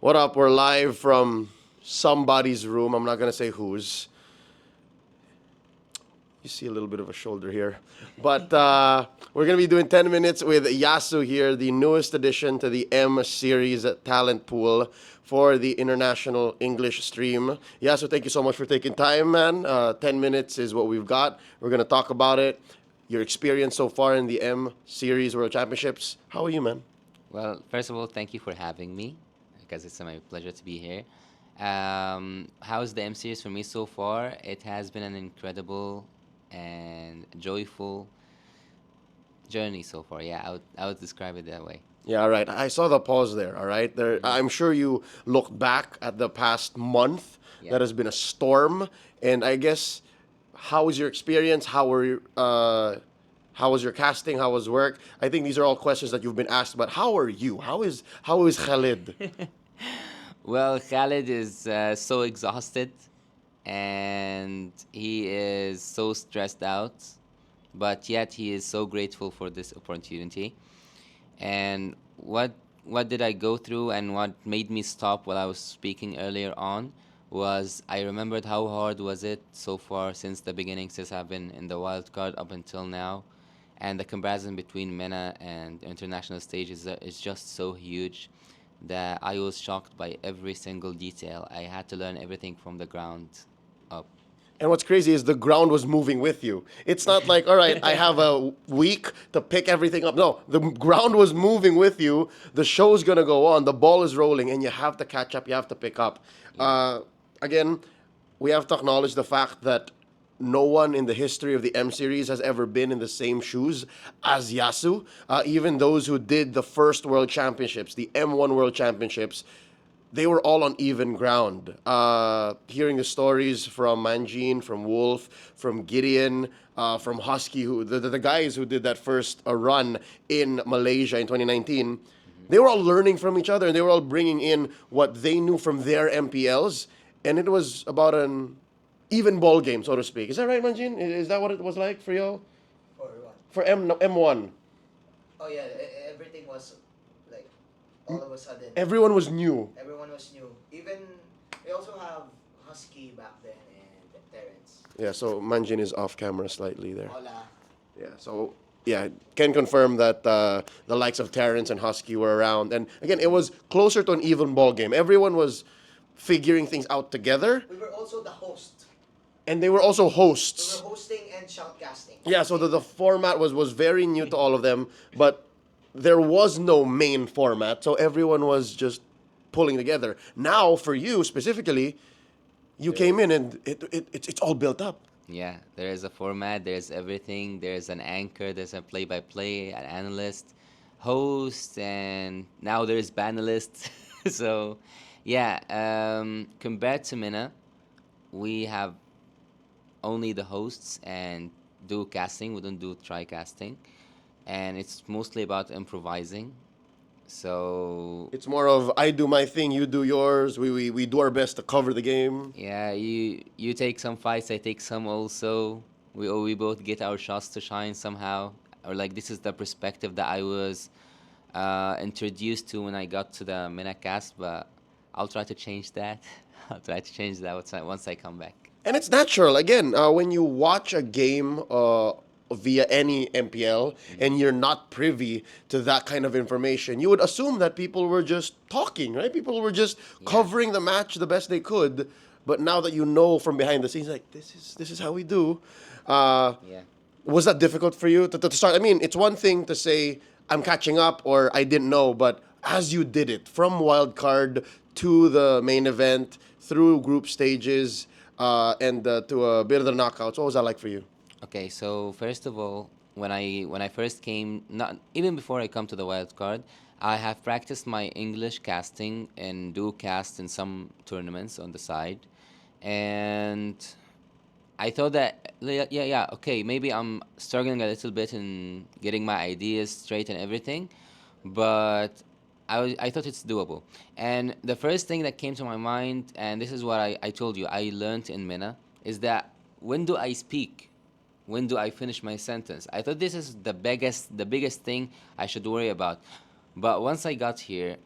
What up? We're live from somebody's room. I'm not gonna say whose. You see a little bit of a shoulder here, but we're gonna be doing 10 minutes with Yasu here, the newest addition to the M series talent pool for the international English stream. Yasu, thank you so much for taking time, man. 10 minutes is what we've got. We're gonna talk about it. Your experience so far in the M series World Championships. How are you, man? Well, first of all, thank you for having me, because it's my pleasure to be here. How's the M series for me so far? It has been an incredible and joyful journey so far. Yeah, I would describe it that way. Yeah, all right. I saw the pause there. All right. There, Hmm. I'm sure you look back at the past month. Yeah. That has been a storm, and I guess how was your experience? How was your casting? How was work? I think these are all questions that you've been asked. But how are you? How is Khalid? Well, Khaled is so exhausted and he is so stressed out, but yet he is so grateful for this opportunity. And what did I go through and what made me stop while I was speaking earlier on was I remembered how hard was it so far since the beginning, since I've been in the wild card up until now. And the comparison between MENA and international stage is just so huge that I was shocked by every single detail. I had to learn everything from the ground up. And what's crazy is the ground was moving with you. It's not like, all right, I have a week to pick everything up. No, the ground was moving with you. The show's gonna go on. The ball is rolling, and you have to catch up. You have to pick up. Yeah. Again, we have to acknowledge the fact that no one in the history of the M series has ever been in the same shoes as Yasu. Even those who did the first World Championships, the M1 World Championships, they were all on even ground. Hearing the stories from Manjin, from Wolf, from Gideon, from Husky, the guys who did that first run in Malaysia in 2019, Hmm. they were all learning from each other and they were all bringing in what they knew from their MPLs. And it was about an even ball game, so to speak. Is that right, Manjin? Is that what it was like for you? For what? For M1? Oh yeah, everything was like all of a sudden. Everyone was new. Everyone was new. Even we also have Husky back then and Terrence. Yeah, so Manjin is off camera slightly there. Hola. Yeah, so yeah, can confirm that the likes of Terrence and Husky were around, and again, it was closer to an even ball game. Everyone was figuring things out together, We were also the host. and they were also We hosts. were hosting and shoutcasting. Yeah, so the format was very new to all of them, but there was no main format, so everyone was just pulling together. Now, for you specifically, you came in and it's all built up. Yeah, there is a format, there's everything, there's an anchor, there's a play-by-play, an analyst, host, and now there's panelists. So, yeah, compared to Mina, we have only the hosts and do casting. We don't do try casting, and it's mostly about improvising. So It's more of I do my thing, you do yours. We do our best to cover the game. yeah, you take some fights, I take some also. We both get our shots to shine somehow. Or like this is the perspective that I was introduced to when I got to the MENA cast, but I'll try to change that. I'll try to change that once I come back. And it's natural. Again, when you watch a game via any MPL Mhm. and you're not privy to that kind of information, you would assume that people were just talking, right? People were just Yeah. covering the match the best they could. But now that you know from behind the scenes, like this is how we do. Uh, Yeah. was that difficult for you to start? I mean, it's one thing to say I'm catching up or I didn't know, but as you did it from wild card to the main event, through group stages, and to a bit of the knockouts, what was that like for you? Okay, so first of all, when I first came, not even before I come to the wild card, I have practiced my English casting and do cast in some tournaments on the side, and I thought that yeah, okay, maybe I'm struggling a little bit in getting my ideas straight and everything, but I thought it's doable. And the first thing that came to my mind, and this is what I told you I learned in MENA, is that when do I speak? When do I finish my sentence? I thought this is the biggest thing I should worry about. But once I got here,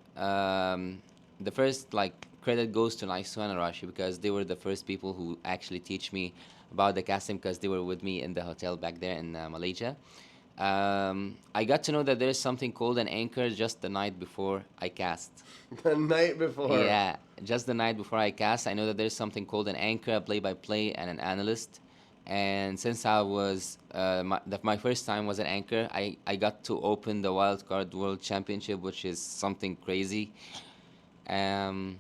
the first like credit goes to Naisu and Arashi because they were the first people who actually teach me about the casting because they were with me in the hotel back there in Malaysia. I got to know that there is something called an anchor just the night before I cast. The night before. Yeah, just the night before I cast, I know that there's something called an anchor, a play-by-play, and an analyst. And since I was my first time was an anchor, I got to open the Wild Card World Championship, which is something crazy. Um,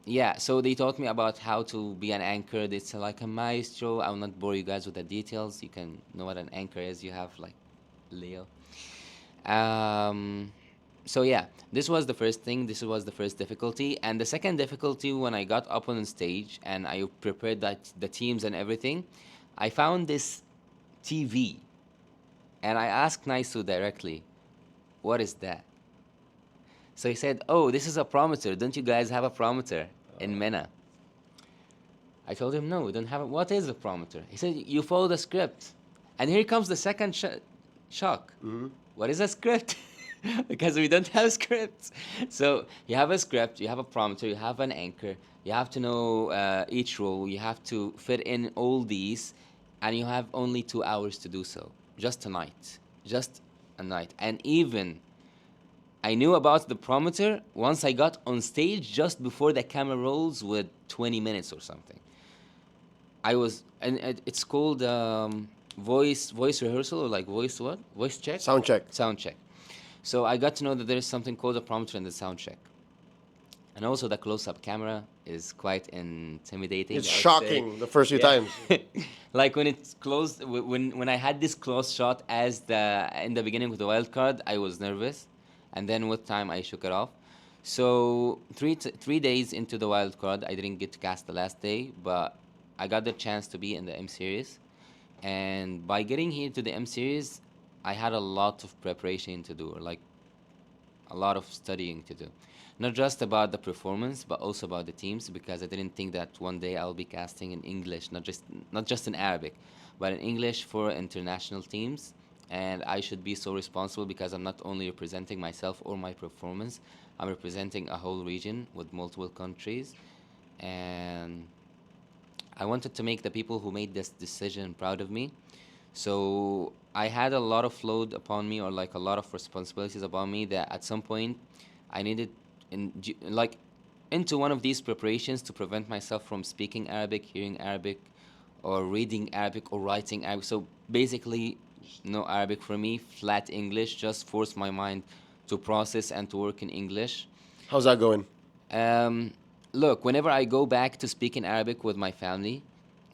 yeah, so they taught me about how to be an anchor. It's like a maestro. I will not bore you guys with the details. You can know what an anchor is. You have like Leo. Um, so yeah, this was the first thing. This was the first difficulty, and the second difficulty when I got up on stage and I prepared the teams and everything, I found this TV, and I asked Naisu directly, "What is that?" So he said, "Oh, this is a promoter. Don't you guys have a promoter in MENA?" I told him, "No, we don't have it. What is a promoter?" He said, "You follow the script." And here comes the second shock. What is a script? Because we don't have scripts. So you have a script, you have a prompter, you have an anchor, you have to know each role, you have to fit in all these, and you have only 2 hours to do so. Just a night. Just a night. And even I knew about the prompter once I got on stage just before the camera rolls with 20 minutes or something. It's called voice rehearsal or like voice what? Voice check? Sound check. Sound check. So I got to know that there is something called a prompter in the sound check. And also the close-up camera is quite intimidating. It's I would shocking say. the first few Yeah. times. Like when it's closed, when I had this close shot as in the beginning with the wild card, I was nervous, and then with time I shook it off. So 3 days into the wild card, I didn't get to cast the last day, but I got the chance to be in the M series, and by getting here to the M series, I had a lot of preparation to do, like a lot of studying to do. Not just about the performance, but also about the teams, because I didn't think that one day I'll be casting in English, not just in Arabic, but in English for international teams. And I should be so responsible because I'm not only representing myself or my performance, I'm representing a whole region with multiple countries. And I wanted to make the people who made this decision proud of me. So I had a lot of load upon me, or like a lot of responsibilities upon me, that at some point I needed like into one of these preparations to prevent myself from speaking Arabic, hearing Arabic, or reading Arabic or writing Arabic. So basically, no Arabic for me, flat English, just force my mind to process and to work in English. How's that going? Um, Look, whenever I go back to speak in Arabic with my family,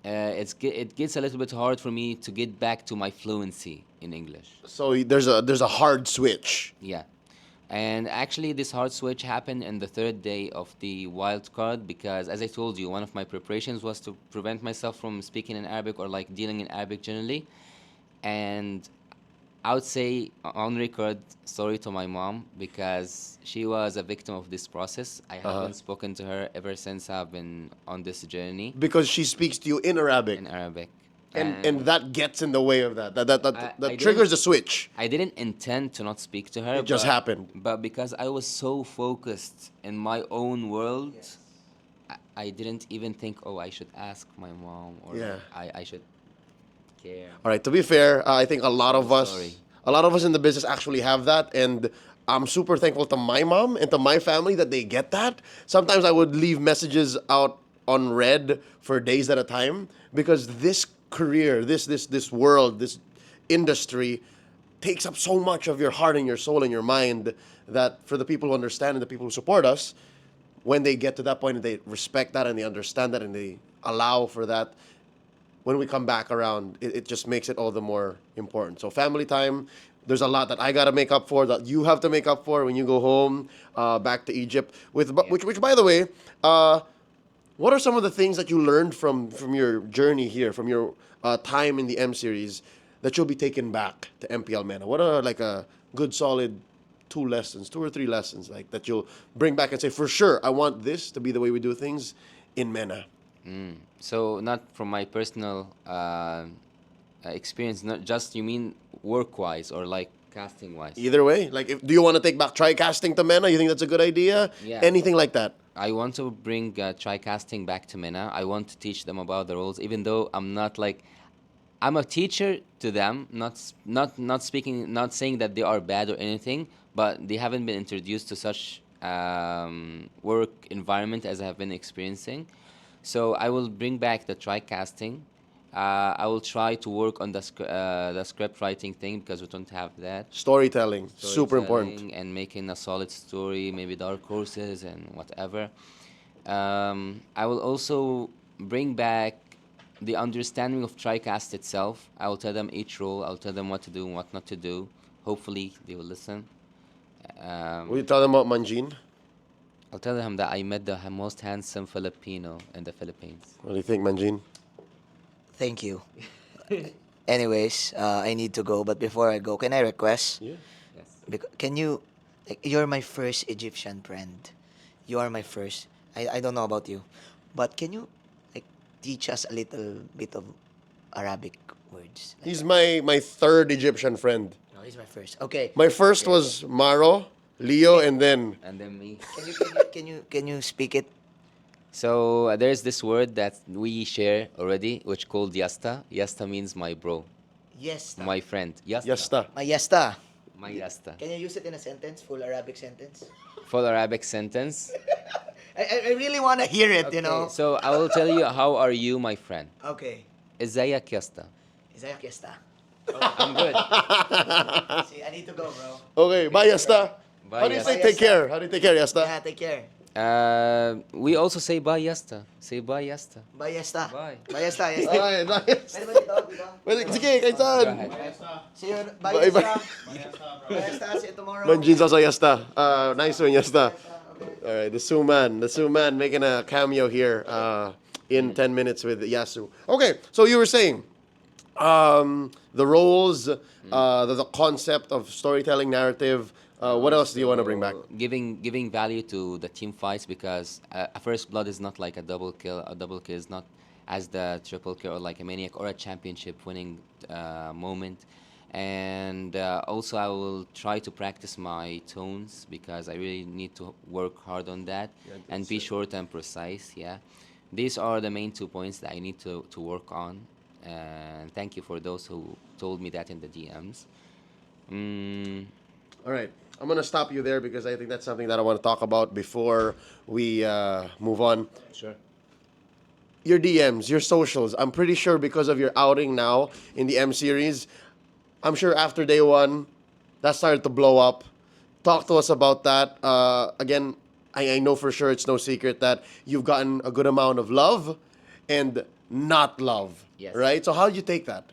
it gets a little bit hard for me to get back to my fluency in English. So there's a hard switch. Yeah. And actually, this hard switch happened in the third day of the wild card because, as I told you, one of my preparations was to prevent myself from speaking in Arabic or like dealing in Arabic generally. And I would say on record, sorry to my mom because she was a victim of this process. I haven't spoken to her ever since I've been on this journey Because she speaks to you in Arabic. in Arabic. And that gets in the way of that. That I triggers didn't- the switch. I didn't intend to not speak to her. It just happened. But because I was so focused in my own world, Yes. I didn't even think, oh, I should ask my mom or Yeah. I should care. All right. To be fair, I think Sorry. a lot of us in the business actually have that, and I'm super thankful to my mom and to my family that they get that. Sometimes I would leave messages out unread for days at a time because this career, this world, this industry takes up so much of your heart and your soul and your mind that for the people who understand and the people who support us, when they get to that point and they respect that and they understand that and they allow for that, when we come back around, it just makes it all the more important. So family time, there's a lot that I gotta make up for, that you have to make up for when you go home, back to Egypt. Which by the way, what are some of the things that you learned from your journey here, from your time in the M series, that you'll be taking back to MPL MENA? What are like a good solid 2 or 3 lessons like that you'll bring back and say, for sure, I want this to be the way we do things in MENA? So not from my personal experience, not just you mean work-wise or like casting wise. Either way, like, do you want to take back tri-casting to MENA? You think that's a good idea? Yeah. Anything like that? I want to bring tri-casting back to MENA. I want to teach them about the roles, even though I'm not like, I'm a teacher to them, not speaking, not saying that they are bad or anything, but they haven't been introduced to such work environment as I have been experiencing. So I will bring back the tri-casting. I will try to work on the script writing thing because we don't have that. Storytelling, super important. Storytelling and making a solid story, maybe dark horses and whatever. I will also bring back the understanding of TriCast itself. I will tell them each role. I'll tell them what to do and what not to do. Hopefully, they will listen. Will you tell them about Manjin? I'll tell them that I met the most handsome Filipino in the Philippines. What do you think, Manjin? Thank you. Anyways, I need to go, but before I go, can I request? Yeah. Yes. Can you, like, you're my first Egyptian friend. You are my first. I don't know about you, but can you, like, teach us a little bit of Arabic words? Like, He's my third Egyptian friend. no, he's my first. Okay. My first was Maro, Leo, and then And then me. Can you speak it? So there's this word that we share already, which called Yasta. Yasta means my bro, Yes. my friend. Yasta. Yasta. Mayesta. My Yasta. Can you use it in a sentence, full Arabic sentence? Full Arabic sentence. I really want to hear it, you know. So I will tell you, how are you, my friend? Okay. ازيك Yasta? Isaiah Fiesta. I'm good. See, I need to go, bro. Okay, bye, Yasta. Bye, How do you say Yasta. take care? How do you take care, Yasta? Yeah, take care. We also say bye Yasta. Say bye Yasta. Bye, Yesta. Bye. Bye, Yesta. Yesta. Ay, nice. Pwede ba dito? Dito? Pwede, sige, kahit Go saan. ahead. See you. Bye, Bye, Yesta. bye. Bye, Yesta. See you tomorrow. Manjin's also Yasta. Nice one, Yasta. Okay. All right, the Sioux man making a cameo here in 10 minutes with Yasu. Okay, so you were saying the roles, the concept of storytelling narrative. What else do you want to bring back? Giving value to the team fights, because a first blood is not like a double kill. A double kill is not as the triple kill or like a maniac or a championship winning moment. And also I will try to practice my tones, because I really need to work hard on that, and be short and precise. Yeah, these are the main 2 points that I need to work on. And thank you for those who told me that in the DMs. All right, I'm going to stop you there because I think that's something that I want to talk about before we move on. Sure. Your DMs, your socials, I'm pretty sure because of your outing now in the M series, I'm sure after day one, that started to blow up. Talk to us about that. Again, I know for sure it's no secret that you've gotten a good amount of love and not love. Yes. Right? So how did you take that?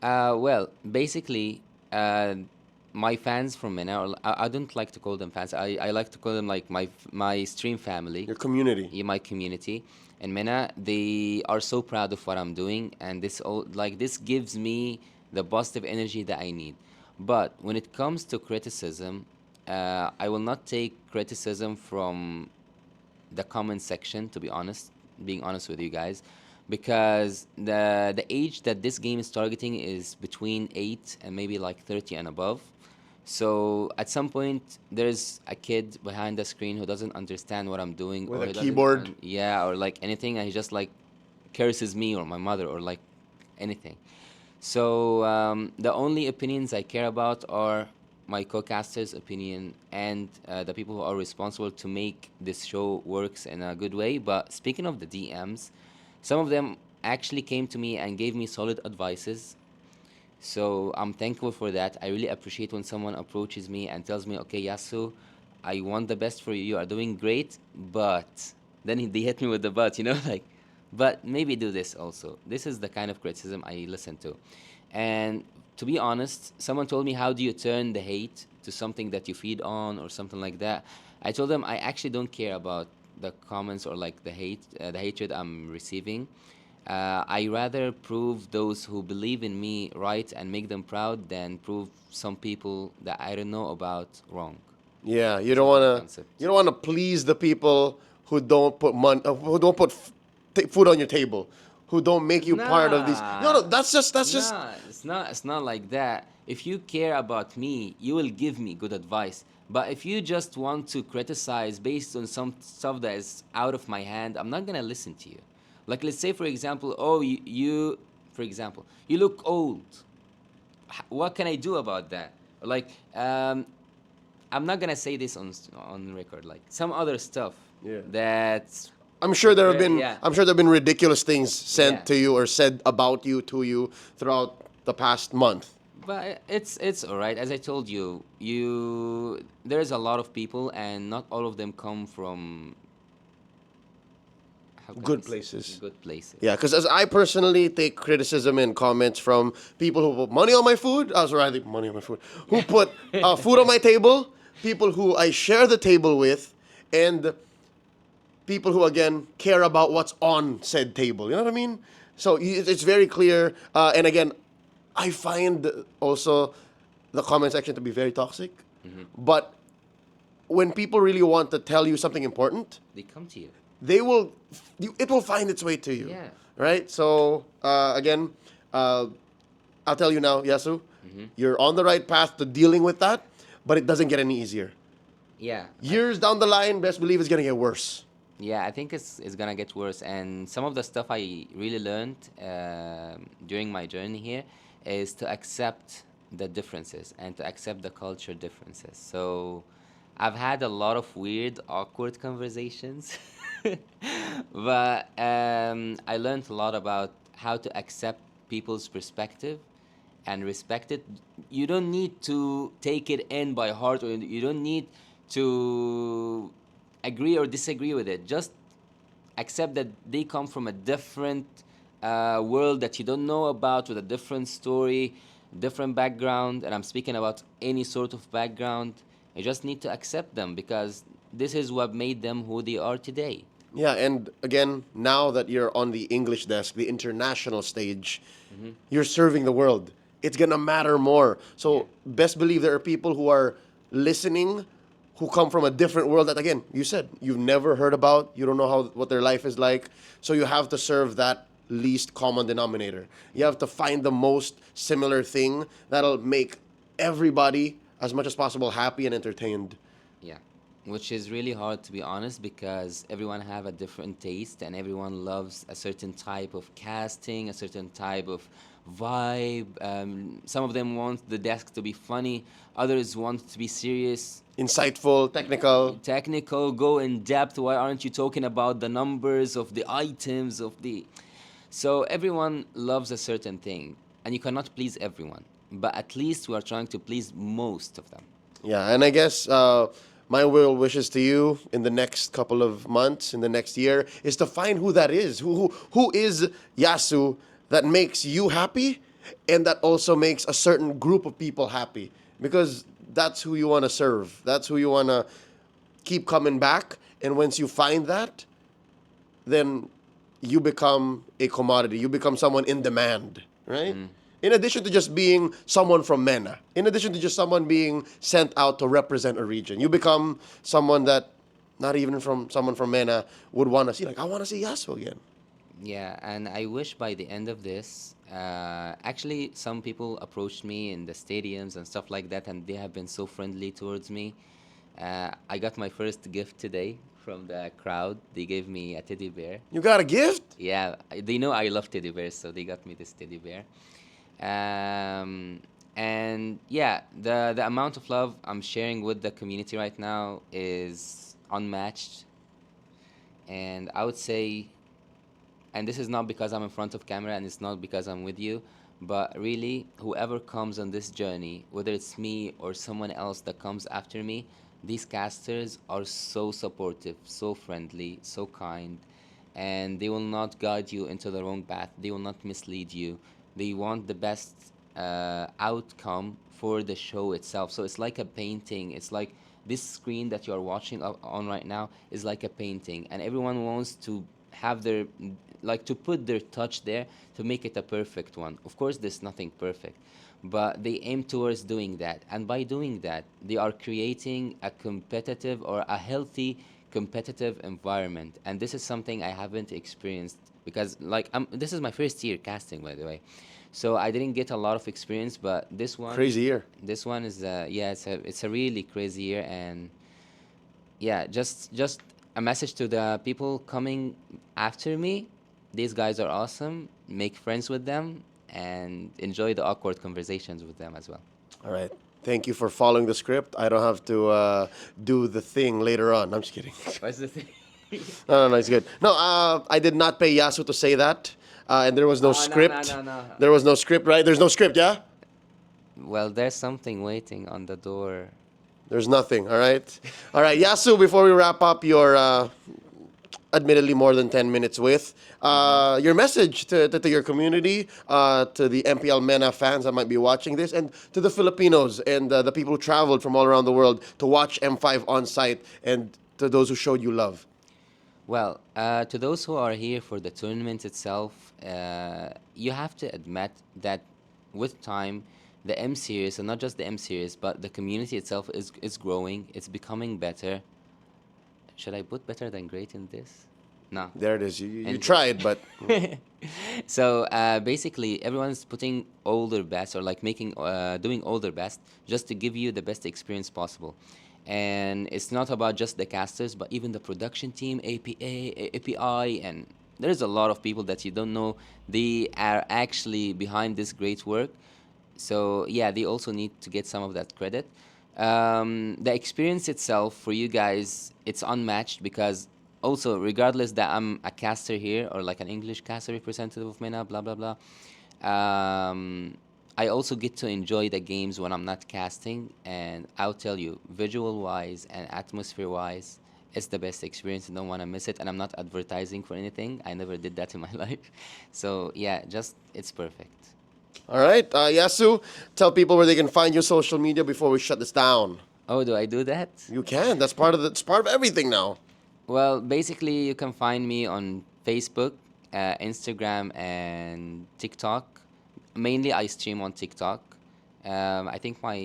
Well, basically, my fans from MENA, or I don't like to call them fans. I like to call them like my stream family. Your community. In my community in MENA, they are so proud of what I'm doing, and this gives me the positive energy that I need. But when it comes to criticism, I will not take criticism from the comment section, to be honest, being honest with you guys, because the age that this game is targeting is between 8 and maybe like 30 and above. So at some point, there's a kid behind the screen who doesn't understand what I'm doing, With or a he doesn't keyboard. yeah, or like anything, and he just like curses me or my mother or like anything. So the only opinions I care about are my co-casters' opinion and the people who are responsible to make this show works in a good way. But speaking of the DMs, some of them actually came to me and gave me solid advices. So I'm thankful for that. I really appreciate when someone approaches me and tells me, okay, Yasu, I want the best for you. You are doing great, but then they hit me with the but, like, but maybe do this also. This is the kind of criticism I listen to. And to be honest, someone told me, how do you turn the hate to something that you feed on or something like that? I told them I actually don't care about the comments or like the hatred I'm receiving. I rather prove those who believe in me right and make them proud than prove some people that I don't know about wrong. Yeah, you don't want to. Concept. You don't want to please the people who don't put who don't put food on your table, who don't make you part of these. No, that's just. Nah, it's not like that. If you care about me, you will give me good advice. But if you just want to criticize based on some stuff that is out of my hand, I'm not gonna listen to you. Like, let's say, for example, oh, for example, you look old. What can I do about that? Like, I'm not gonna say this on record. Like some other stuff Yeah. that's I'm sure there have been yeah. I'm sure there have been ridiculous things Yeah. sent to you or said about you to you throughout the past month. But it's all right. As I told you, there's a lot of people, and not all of them come from, how can I Good say, places. good places. Yeah, because as I personally take criticism and comments from people who put money on my food, I was writing money on my food, who put food on my table, people who I share the table with, and people who again care about what's on said table. You know what I mean? So it's very clear. And again, I find also the comment section to be very toxic. But when people really want to tell you something important, They come to you. they will. It will find its way to you. Yeah. Right. So again, I'll tell you now, Yasu, Mm-hmm. you're on the right path to dealing with that, but it doesn't get any easier. Yeah. Years down the line, best believe it's gonna get worse. Yeah, I think it's gonna get worse. And some of the stuff I really learned during my journey here is to accept the differences and to accept the culture differences. So I've had a lot of weird, awkward conversations, but I learned a lot about how to accept people's perspective and respect it. You don't need to take it in by heart, or you don't need to agree or disagree with it. Just accept that they come from a different world that you don't know about, with a different story, different background. And I'm speaking about any sort of background. You just need to accept them because this is what made them who they are today. Yeah, and again, now that you're on the English desk, the international stage, you're serving the world. It's gonna matter more. So best believe there are people who are listening who come from a different world that again, you said you've never heard about, you don't know how what their life is like. So you have to serve that least common denominator. You have to find the most similar thing that'll make everybody as much as possible happy and entertained. Yeah, which is really hard to be honest because everyone have a different taste and everyone loves a certain type of casting, a certain type of vibe. Some of them want the desk to be funny, others want it to be serious, Insightful, technical. technical, go in depth. Why aren't you talking about the numbers of the items of the? So everyone loves a certain thing, and you cannot please everyone. But at least we are trying to please most of them. Yeah, and I guess my will wishes to you in the next couple of months, in the next year, is to find who that is. Who is Yasu that makes you happy and that also makes a certain group of people happy. Because that's who you want to serve. That's who you want to keep coming back. And once you find that, then you become a commodity. You become someone in demand, right? In addition to just being someone from MENA, in addition to just someone being sent out to represent a region, you become someone that not even from someone from MENA would want to see. Like, I want to see Yasu again. Yeah, and I wish by the end of this, actually, some people approached me in the stadiums and stuff like that, and they have been so friendly towards me. I got my first gift today from the crowd. They gave me a teddy bear. You got a gift? Yeah, they know I love teddy bears, so they got me this teddy bear. And yeah, the amount of love I'm sharing with the community right now is unmatched. And I would say, and this is not because I'm in front of camera and it's not because I'm with you, but really, whoever comes on this journey, whether it's me or someone else that comes after me, these casters are so supportive, so friendly, so kind, and they will not guide you into the wrong path. They will not mislead you. They want the best outcome for the show itself. So it's like a painting. It's like this screen that you are watching on right now is like a painting, and everyone wants to have their, like, to put their touch there to make it a perfect one. Of course, there's nothing perfect, but they aim towards doing that, and by doing that, they are creating a competitive or a healthy competitive environment. And this is something I haven't experienced because, like, this is my first year casting, by the way. So I didn't get a lot of experience, but Crazy year. this one is yeah, it's a really crazy year, and yeah, just a message to the people coming after me. These guys are awesome. Make friends with them and enjoy the awkward conversations with them as well. All right. Thank you for following the script. I don't have to do the thing later on. I'm just kidding. What's the thing? No, it's good. No, I did not pay Yasu to say that. And there was no Oh, script. no. There was no script, right? There's no script, yeah? Well, there's something waiting on the door. There's nothing, all right? All right, Yasu, before we wrap up your admittedly more than 10 minutes with, your message to your community, to the MPL MENA fans that might be watching this, and to the Filipinos and the people who traveled from all around the world to watch M5 on site, and to those who showed you love. Well, to those who are here for the tournament itself, you have to admit that with time, the M series, and not just the M series, but the community itself is growing. It's becoming better. Should I put better than great in this? No. There it is. You And- tried, but So basically, everyone's putting all their best, or like doing all their best, just to give you the best experience possible. And it's not about just the casters, but even the production team, API, and there's a lot of people that you don't know. They are actually behind this great work. So yeah, they also need to get some of that credit. The experience itself for you guys, it's unmatched, because also, regardless that I'm a caster here, or like an English caster representative of MENA, blah blah blah, I also get to enjoy the games when I'm not casting, and I'll tell you, visual wise and atmosphere wise, it's the best experience. I don't want to miss it, and I'm not advertising for anything. I never did that in my life. So yeah, just it's perfect. all right. Yasu, tell people where they can find your social media before we shut this down. Oh, do I do that? You can. That's part of it's part of everything now. Well, basically, you can find me on Facebook, Instagram, and TikTok. Mainly, I stream on TikTok. I think my.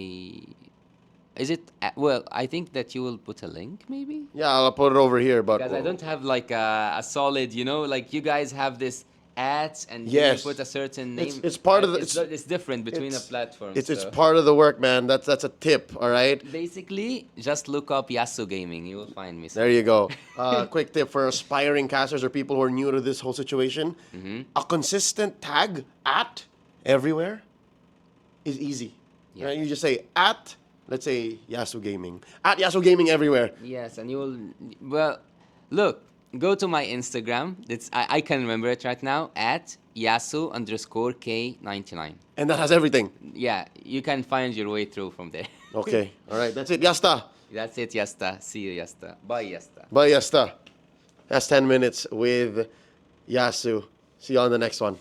Is it. Well, I think that you will put a link, maybe? Yeah, I'll put it over here, but Because I don't have like a solid, like you guys have this ads, and Yes. you put a certain name. It's part of the- It's different between the it's- platforms. it's so. part of the work, man. That's a tip, all right? Basically, just look up Yasu Gaming. You will find me. There you go. Quick tip for aspiring casters or people who are new to this whole situation. A consistent tag at everywhere is easy. Yeah. Right? You just say at, let's say Yasu Gaming. At Yasu Gaming everywhere. Yes, and you will. Well, look, go to my Instagram. I can remember it right now, at Yasu_K99. And that has everything. Yeah, you can find your way through from there. Okay. All right. That's it. Yasta. That's it, Yasta. See you, Yasta. Bye, Yasta. Bye, Yasta. That's 10 minutes with Yasu. See you on the next one.